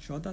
14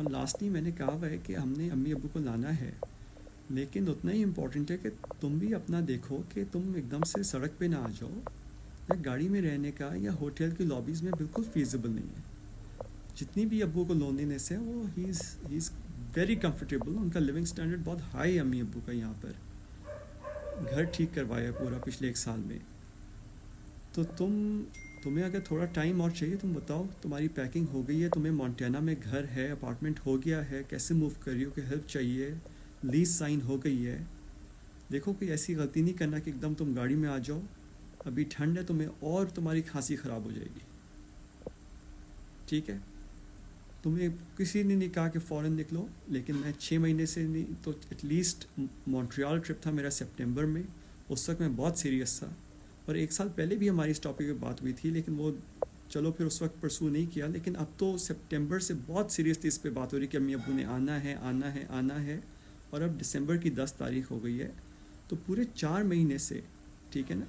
اور لاسٹلی میں نے کہا ہوا ہے کہ ہم نے امی ابو کو لانا ہے، لیکن اتنا ہی امپورٹنٹ ہے کہ تم بھی اپنا دیکھو کہ تم ایک دم سے سڑک پہ نہ آ جاؤ، یا گاڑی میں رہنے کا یا ہوٹل کی لابیز میں بالکل فیزیبل نہیں ہے. جتنی بھی ابو کو لونلینس ہے وہ ہی از ویری کمفرٹیبل. ان کا لیونگ اسٹینڈرڈ بہت ہائی ہے امی ابو کا. یہاں پر گھر ٹھیک کروایا پورا پچھلے 1 سال میں. تو تمہیں اگر تھوڑا ٹائم اور چاہیے، تم بتاؤ تمہاری پیکنگ ہو گئی ہے، تمہیں مونٹینا میں گھر ہے، اپارٹمنٹ ہو گیا ہے، کیسے موو کر رہی ہو، کہ ہیلپ چاہیے، لیز سائن ہو گئی ہے. دیکھو کوئی ایسی غلطی نہیں کرنا کہ ایک دم تم گاڑی میں آ جاؤ. ابھی ٹھنڈ ہے تمہیں، اور تمہاری کھانسی خراب ہو جائے گی. ٹھیک ہے، تمہیں کسی نے نہیں کہا کہ فوراً نکلو، لیکن میں 6 مہینے سے نہیں تو ایٹ لیسٹ مونٹریال ٹرپ تھا میرا سپٹمبر میں، اس وقت میں بہت سیریس تھا. اور 1 سال پہلے بھی ہماری اس ٹاپک پہ بات ہوئی تھی، لیکن وہ چلو پھر اس وقت پرسو نہیں کیا. لیکن اب تو سپٹمبر سے بہت سیریسلی اس پہ بات ہو رہی کہ امی ابو نے آنا ہے آنا ہے آنا ہے. اور اب دسمبر کی 10 تاریخ ہو گئی ہے، تو پورے 4 مہینے سے، ٹھیک ہے نا،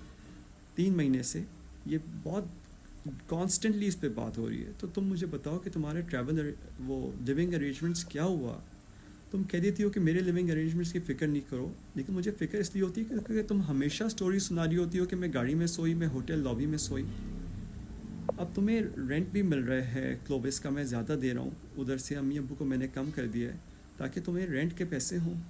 3 مہینے سے یہ بہت کانسٹنٹلی اس پہ بات ہو رہی ہے. تو تم مجھے بتاؤ کہ تمہارے ٹریول وہ لیونگ ارینجمنٹس کیا ہوا. تم کہہ دیتی ہو کہ میرے لیونگ ارینجمنٹس کی فکر نہیں کرو، لیکن مجھے فکر اس لیے ہوتی ہے کیونکہ تم ہمیشہ سٹوری سنا رہی ہوتی ہو کہ میں گاڑی میں سوئی، میں ہوٹل لابی میں سوئی. اب تمہیں رینٹ بھی مل رہا ہے کلوبس کا، میں زیادہ دے رہا ہوں، ادھر سے امی ابو کو میں نے کم کر دیا ہے تاکہ تمہیں رینٹ کے پیسے ہوں.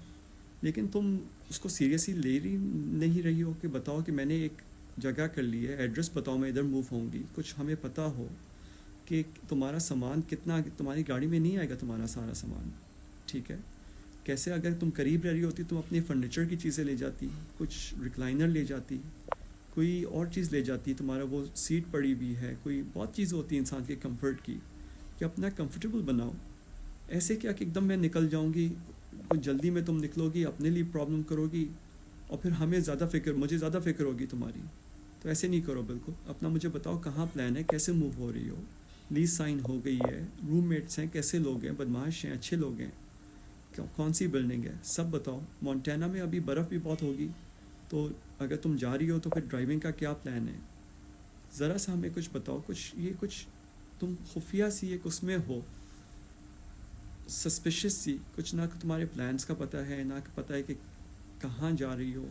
لیکن تم اس کو سیریسلی لے نہیں رہی ہو کہ بتاؤ کہ میں نے ایک جگہ کر لی ہے، ایڈریس بتاؤ میں ادھر موو ہوں گی. کچھ ہمیں پتہ ہو کہ تمہارا سامان کتنا، تمہاری گاڑی میں نہیں آئے گا تمہارا سارا سامان. ٹھیک ہے، کیسے اگر تم قریب رہ رہی ہوتی تم اپنے فرنیچر کی چیزیں لے جاتی، کچھ ریکلائنر لے جاتی، کوئی اور چیز لے جاتی. تمہارا وہ سیٹ پڑی بھی ہے، کوئی بہت چیز ہوتی ہے انسان کے کمفرٹ کی، کہ اپنا کمفرٹیبل بناؤ. ایسے کیا کہ ایک دم میں نکل جاؤں گی، کوئی جلدی میں تم نکلو گی، اپنے لیے پرابلم کرو گی، اور پھر مجھے زیادہ فکر ہوگی تمہاری. تو ایسے نہیں کرو بالکل. اپنا مجھے بتاؤ کہاں پلان ہے، کیسے موو ہو رہی ہو، لیز سائن ہو گئی ہے، روم میٹس ہیں، کیسے لوگ ہیں، بدماش ہیں، اچھے لوگ ہیں، کون سی بلڈنگ ہے، سب بتاؤ. مونٹینا میں ابھی برف بھی بہت ہوگی، تو اگر تم جا رہی ہو تو پھر ڈرائیونگ کا کیا پلان ہے. ذرا سا ہمیں کچھ بتاؤ. کچھ تم خفیہ سی ایک اس میں ہو، سسپیشس سی، کچھ نہ تمہارے پلانس کا پتہ ہے، نہ پتہ ہے کہ کہاں جا رہی ہو.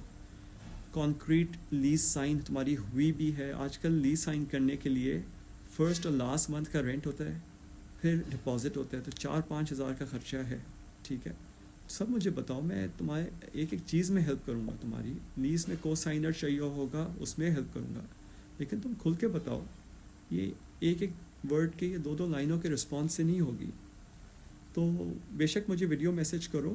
کانکریٹ لیز سائن تمہاری ہوئی بھی ہے. آج کل لیز سائن کرنے کے لیے فرسٹ اور لاسٹ منتھ کا رینٹ ہوتا ہے، پھر ڈپازٹ ہوتا ہے، تو 4-5 ہزار کا خرچہ ہے. ٹھیک ہے، سب مجھے بتاؤ. میں تمہارے ایک چیز میں ہیلپ کروں گا. تمہاری لیز میں کو سائنر چاہیے ہوگا، اس میں ہیلپ کروں گا، لیکن تم کھل کے بتاؤ. یہ ایک ورڈ کے، یہ 2 لائنوں کے رسپانس سے نہیں ہوگی. تو بے شک مجھے ویڈیو میسیج کرو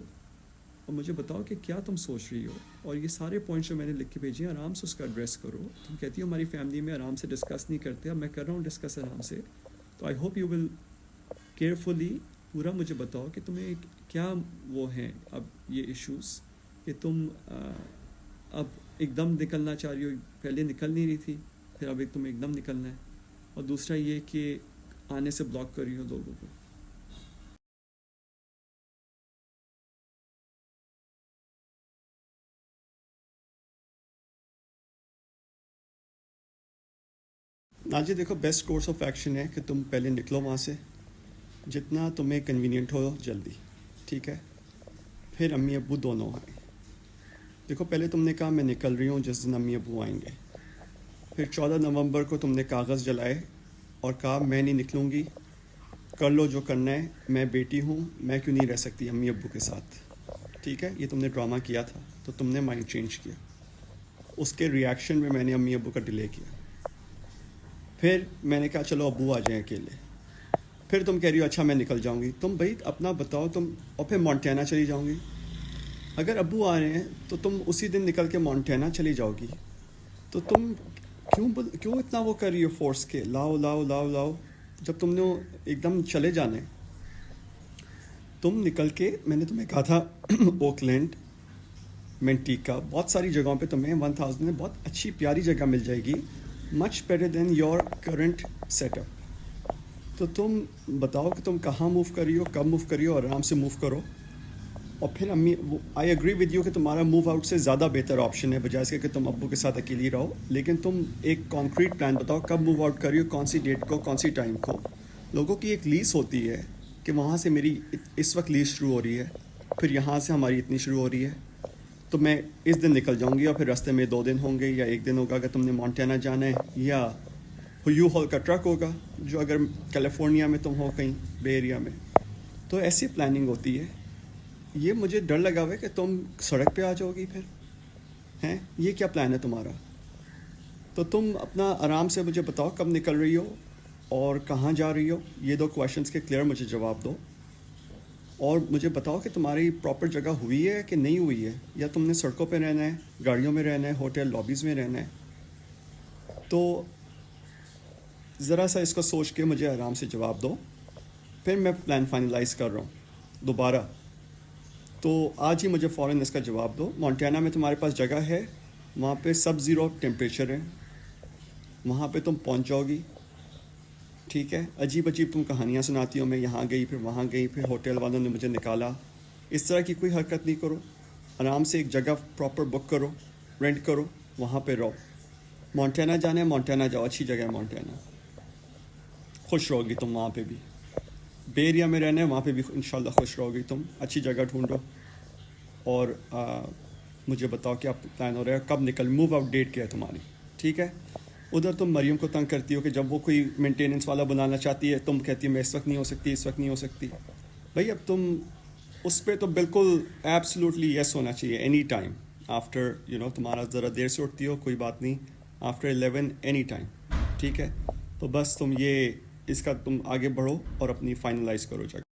اور مجھے بتاؤ کہ کیا تم سوچ رہی ہو. اور یہ سارے پوائنٹس جو میں نے لکھ کے بھیجے ہیں، آرام سے اس کا ایڈریس کرو. تم کہتی ہو ہماری فیملی میں آرام سے ڈسکس نہیں کرتے، اب میں کر رہا ہوں ڈسکس آرام سے. تو I hope you will carefully پورا مجھے بتاؤ کہ تمہیں کیا وہ ہیں اب یہ ایشوز، کہ تم اب ایک دم نکلنا چاہ رہی ہو. پہلے نکل نہیں رہی تھی، پھر اب تم ایک دم نکلنا ہے. اور دوسرا یہ کہ آنے سے بلاک کر رہی ہو لوگوں کو. ناجی دیکھو، بیسٹ کورس آف ایکشن ہے کہ تم پہلے نکلو وہاں سے، جتنا تمہیں کنوینئنٹ ہو جلدی. ٹھیک ہے، پھر امی ابو دونوں آئیں. دیکھو پہلے تم نے کہا میں نکل رہی ہوں جس دن امی ابو آئیں گے. پھر 14 نومبر کو تم نے کاغذ جلائے اور کہا میں نہیں نکلوں گی، کر لو جو کرنا ہے، میں بیٹی ہوں، میں کیوں نہیں رہ سکتی امی ابو کے ساتھ. ٹھیک ہے، یہ تم نے ڈرامہ کیا تھا، تو تم نے مائنڈ چینج کیا. اس کے ریاکشن میں نے امی ابو کا ڈیلے کیا. پھر میں نے کہا چلو ابو آ جائیں اکیلے. پھر تم کہہ رہی ہو اچھا میں نکل جاؤں گی. تم بھائی اپنا بتاؤ تم. اور پھر مونٹینا چلی جاؤں گی. اگر ابو آ رہے ہیں تو تم اسی دن نکل کے مونٹینا چلی جاؤ گی. تو تم کیوں اتنا وہ کر رہی ہو فورس کے لاؤ لاؤ لاؤ لاؤ، جب تم نے ایک دم چلے جانے. تم نکل کے، میں نے تمہیں کہا تھا اوکلینڈ، مینٹیکا، بہت ساری جگہوں پہ تمہیں 1000 میں بہت اچھی پیاری جگہ مل جائے گی، much better than your current set up. تو تم بتاؤ کہ تم کہاں موو کر رہی ہو، کب موو کر رہی ہو، اور آرام سے موو کرو. اور پھر آئی ایگری ود یو کہ تمہارا موو آؤٹ سے زیادہ بہتر آپشن ہے بجائے اس کے کہ تم ابو کے ساتھ اکیلی رہو. لیکن تم ایک کانکریٹ پلان بتاؤ کب موو آؤٹ کر رہی ہو، کون سی ڈیٹ کو، کون سی ٹائم کو. لوگوں کی ایک لیز ہوتی ہے کہ وہاں سے میری اس وقت لیز شروع ہو رہی ہے، پھر یہاں سے ہماری اتنی شروع ہو رہی ہے، تو میں اس دن نکل جاؤں گی اور پھر راستے میں 2 دن ہوں گے یا 1 دن ہوگا اگر تم نے مونٹانا جانا ہے، یا یو ہال کا ٹرک ہوگا جو اگر کیلیفورنیا میں تم ہو کہیں بے ایریا میں، تو ایسی پلاننگ ہوتی ہے. یہ مجھے ڈر لگا ہوا ہے کہ تم سڑک پہ آ جاؤ گی پھر ہیں، یہ کیا پلان ہے تمہارا؟ تو تم اپنا آرام سے مجھے بتاؤ کب نکل رہی ہو اور کہاں جا رہی ہو. یہ 2 کویشچنس کے کلیئر مجھے جواب دو، اور مجھے بتاؤ کہ تمہاری پراپر جگہ ہوئی ہے کہ نہیں ہوئی ہے، یا تم نے سڑکوں پہ رہنا ہے، گاڑیوں میں رہنا ہے، ہوٹل لابیز میں رہنا ہے. تو ذرا سا اس کو سوچ کے مجھے آرام سے جواب دو، پھر میں پلان فائنلائز کر رہا ہوں دوبارہ. تو آج ہی مجھے فوراً اس کا جواب دو. مونٹانا میں تمہارے پاس جگہ ہے، وہاں پہ سب زیرو ٹیمپریچر ہے، وہاں پہ تم پہنچ جاؤ گی. ٹھیک ہے، عجیب عجیب تم کہانیاں سناتی ہو، میں یہاں گئی پھر وہاں گئی پھر ہوٹل والوں نے مجھے نکالا. اس طرح کی کوئی حرکت نہیں کرو. آرام سے ایک جگہ پراپر بک کرو، رینٹ کرو، وہاں پہ رہو. مونٹانا جانا ہے مونٹانا جاؤ، اچھی جگہ ہے مونٹانا، خوش رہو گی تم وہاں پہ بھی. بے ایریا میں رہنا ہے وہاں پہ بھی انشاءاللہ خوش رہو گی تم. اچھی جگہ ڈھونڈو اور مجھے بتاؤ کیا پلان ہو رہا ہے، کب نکل، موو آؤٹ ڈیٹ کیا ہے تمہاری. ٹھیک ہے. ادھر تم مریم کو تنگ کرتی ہو کہ جب وہ کوئی مینٹیننس والا بنانا چاہتی ہے تم کہتی ہے میں اس وقت نہیں ہو سکتی، اس وقت نہیں ہو سکتی. بھائی اب تم اس پہ تو بالکل ایبسلوٹلی یس ہونا چاہیے، اینی ٹائم آفٹر تمہارا ذرا دیر سے اٹھتی ہو کوئی بات نہیں، آفٹر 11 اینی ٹائم. ٹھیک ہے. تو بس تم یہ اس کا تم آگے بڑھو اور اپنی فائنلائز کرو جگہ.